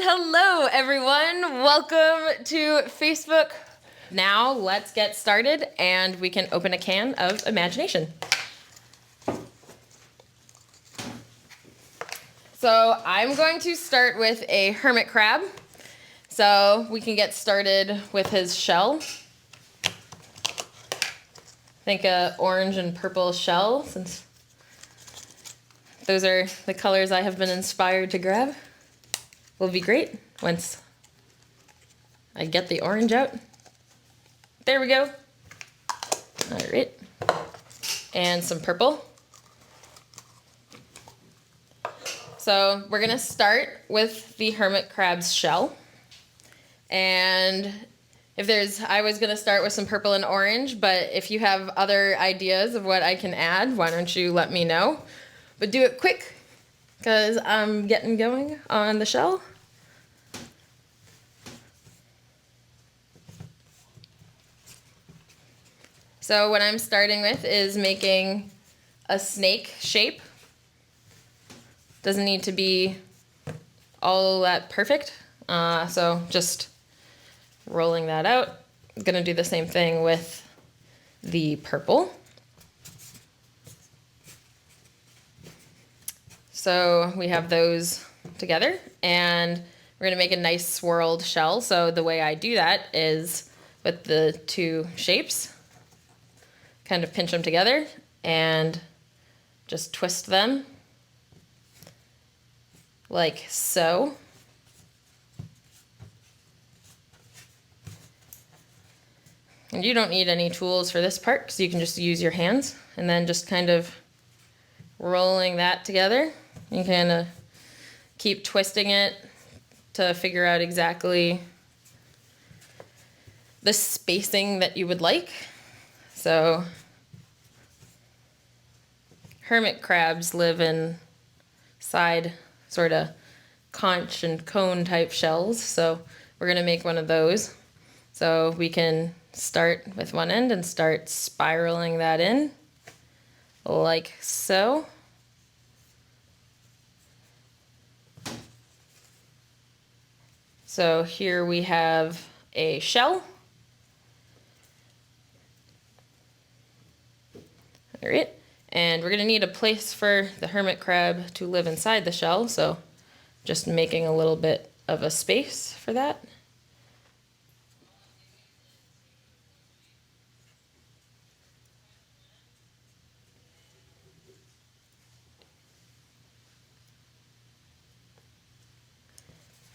Hello everyone, welcome to Facebook. Now let's get started and we can open a can of imagination. So I'm going to start with a hermit crab. So we can get started with his shell. Think a orange and purple shell, since those are the colors I have been inspired to grab. Will be great once I get the orange out. There we go. All right. And some purple. So we're gonna start with the hermit crab's shell. And I was gonna start with some purple and orange, but if you have other ideas of what I can add, why don't you let me know? But do it quick, because I'm getting going on the shell. So what I'm starting with is making a snake shape. Doesn't need to be all that perfect, so just rolling that out. I'm gonna do the same thing with the purple. So we have those together, and we're gonna make a nice swirled shell. So the way I do that is with the two shapes, kind of pinch them together and just twist them like so. And you don't need any tools for this part, because you can just use your hands, and then just kind of rolling that together. You kind of keep twisting it to figure out exactly the spacing that you would like. So hermit crabs live in side sort of conch and cone type shells. So we're gonna make one of those. So we can start with one end and start spiraling that in like so. So here we have a shell. All right, and we're gonna need a place for the hermit crab to live inside the shell, so just making a little bit of a space for that.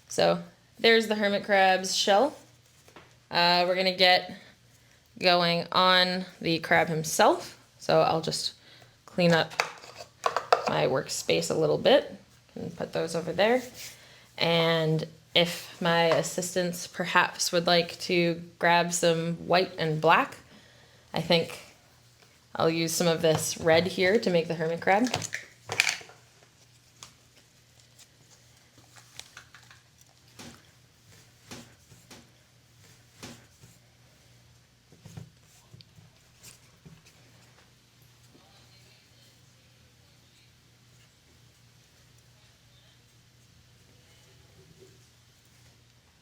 So there's the hermit crab's shell. We're gonna get going on the crab himself. So I'll just clean up my workspace a little bit and put those over there. And if my assistants perhaps would like to grab some white and black, I think I'll use some of this red here to make the hermit crab.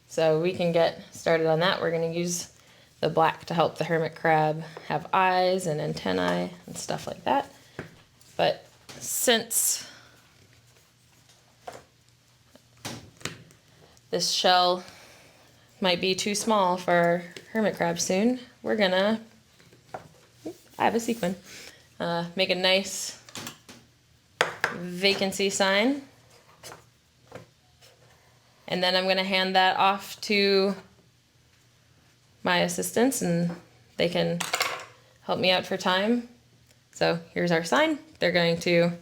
So we can get started on that. We're going to use the black to help the hermit crab have eyes and antennae and stuff like that. But since this shell might be too small for our hermit crab soon, we're gonna, I have a sequin, make a nice vacancy sign. And then I'm gonna hand that off to my assistants and they can help me out for time. So here's our sign. They're going to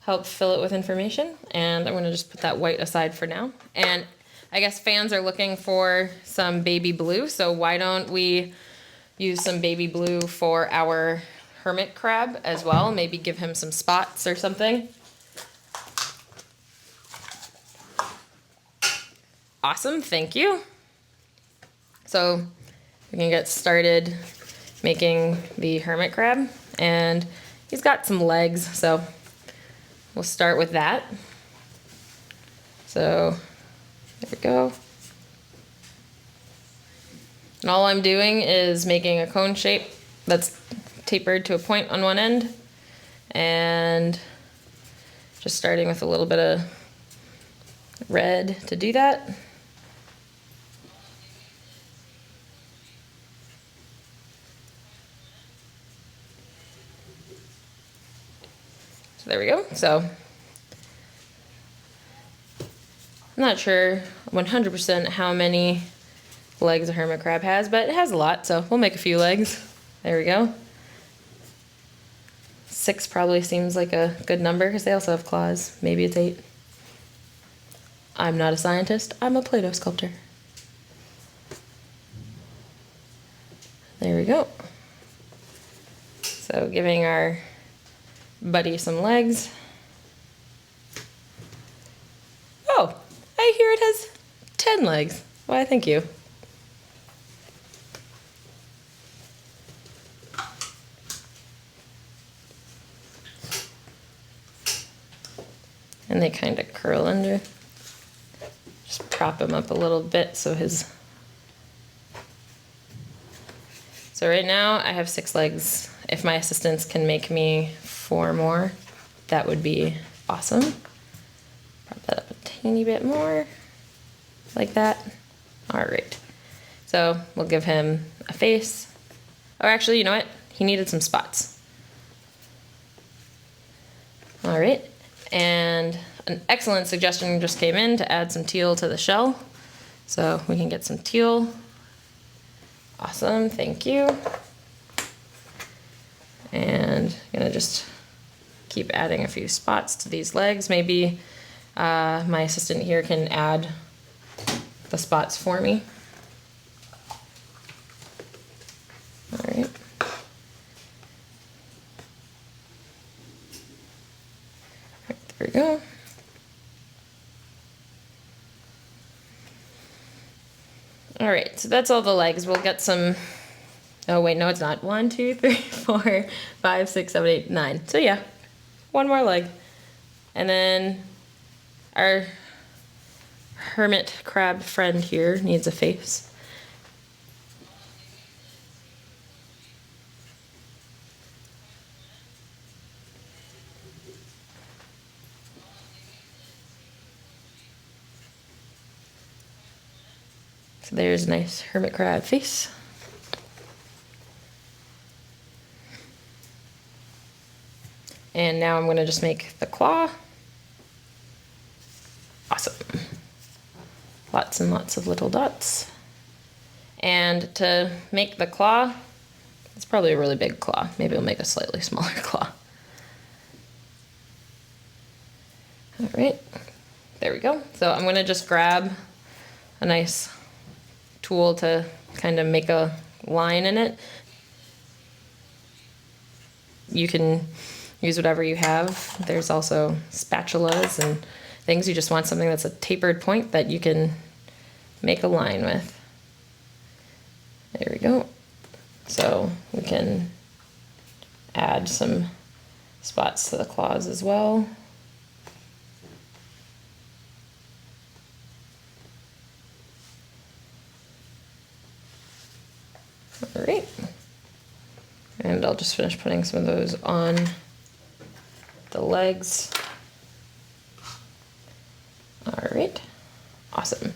help fill it with information, and I'm gonna just put that white aside for now. And I guess fans are looking for some baby blue, so why don't we use some baby blue for our hermit crab as well? Maybe give him some spots or something. Awesome, thank you. So we can get started making the hermit crab, and he's got some legs, so we'll start with that. So There we go. And all I'm doing is making a cone shape that's tapered to a point on one end, and just starting with a little bit of red to do that. So there we go. So I'm not sure 100% how many legs a hermit crab has, but it has a lot, so we'll make a few legs. There we go. 6 probably seems like a good number because they also have claws. Maybe it's 8. I'm not a scientist, I'm a Play-Doh sculptor. There we go. So giving our buddy some legs. Oh, I hear it has 10 legs. Why, thank you. And they kind of curl under. Just prop him up a little bit so his... So right now I have 6 legs. If my assistants can make me 4 more, that would be awesome. Prop that up a teeny bit more, like that. All right. So we'll give him a face. Or actually, you know what? He needed some spots. All right. And an excellent suggestion just came in to add some teal to the shell. So we can get some teal. Awesome, thank you. And I'm gonna just keep adding a few spots to these legs. Maybe my assistant here can add the spots for me. All right. There we go. All right, so that's all the legs. We'll get some, oh wait, no it's not. 1, 2, 3, 4, 5, 6, 7, 8, 9. So yeah, 1 more leg. And then our hermit crab friend here needs a face. So there's a nice hermit crab face. And now I'm going to just make the claw. Awesome. Lots and lots of little dots. And to make the claw, it's probably a really big claw. Maybe I'll make a slightly smaller claw. All right, there we go. So I'm going to just grab a nice tool to kind of make a line in it. You can use whatever you have. There's also spatulas and things. You just want something that's a tapered point that you can make a line with. There we go. So we can add some spots to the claws as well. All right, and I'll just finish putting some of those on the legs. All right, awesome.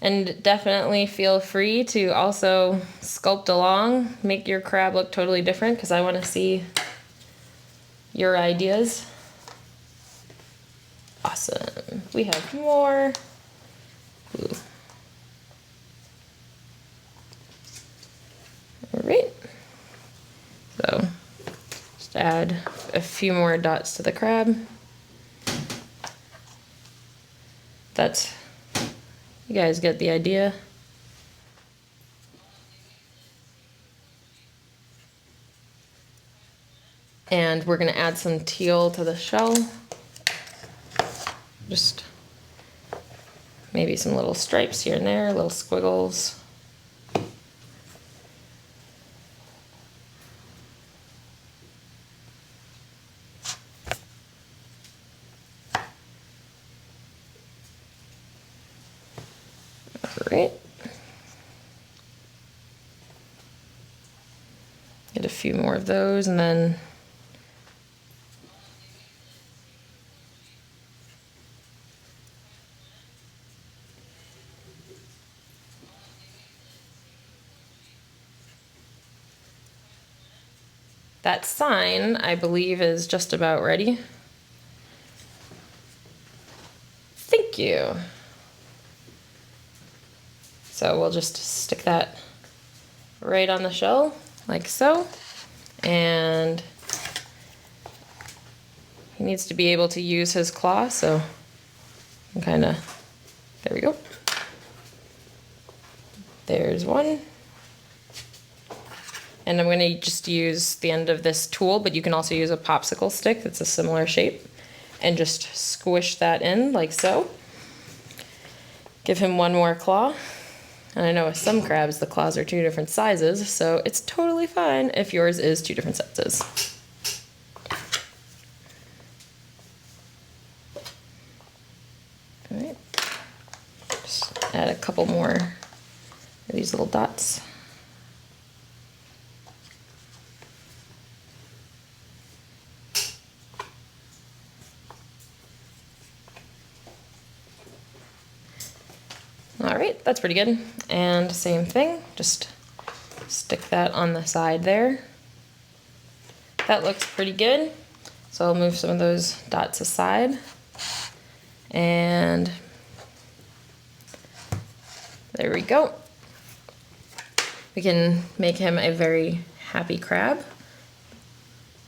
And definitely feel free to also sculpt along, make your crab look totally different, because I want to see your ideas. Awesome, we have more. Ooh. All right, so just add a few more dots to the crab. That's, you guys get the idea. And we're gonna add some teal to the shell. Just maybe some little stripes here and there, little squiggles. Great. Get a few more of those, and then that sign, I believe, is just about ready. Thank you. So we'll just stick that right on the shell, like so. And he needs to be able to use his claw, so I'm kind of, there we go. There's one. And I'm going to just use the end of this tool, but you can also use a popsicle stick that's a similar shape, and just squish that in like so. Give him one more claw. And I know with some crabs the claws are 2 different sizes, so it's totally fine if yours is 2 different sizes. All right. Just add a couple more of these little dots. All right, that's pretty good. And same thing, just stick that on the side there. That looks pretty good. So I'll move some of those dots aside. And there we go. We can make him a very happy crab.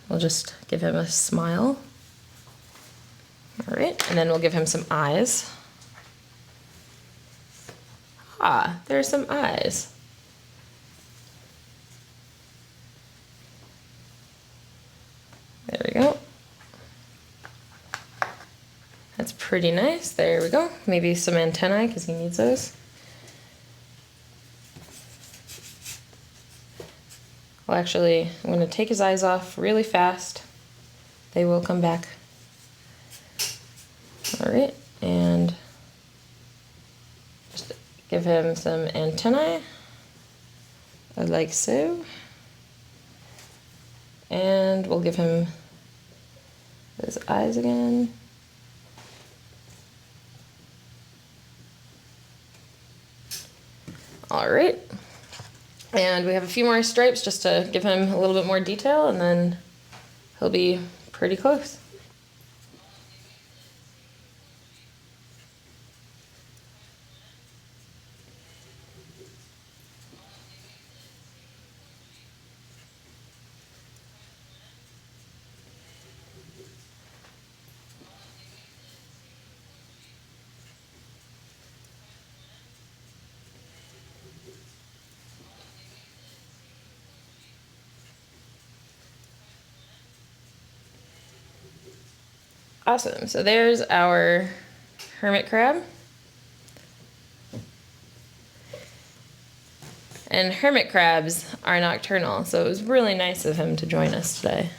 We'll just give him a smile. All right, and then we'll give him some eyes. Ah, there's some eyes. There we go. That's pretty nice. There we go. Maybe some antennae because he needs those. Well, actually, I'm going to take his eyes off really fast. They will come back. All right, and just give him some antennae, like so. And we'll give him his eyes again. All right. And we have a few more stripes just to give him a little bit more detail, and then he'll be pretty close. Awesome, so there's our hermit crab. And hermit crabs are nocturnal, so it was really nice of him to join us today.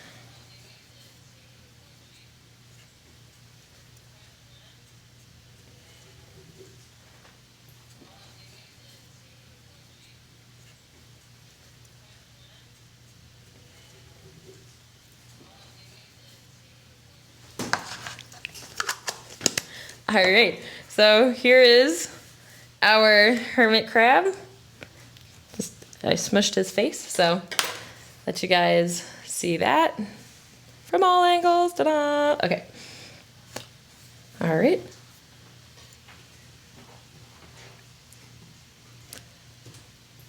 All right, so here is our hermit crab. I smushed his face, so let you guys see that from all angles. Ta-da! Okay. All right.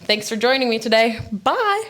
Thanks for joining me today. Bye.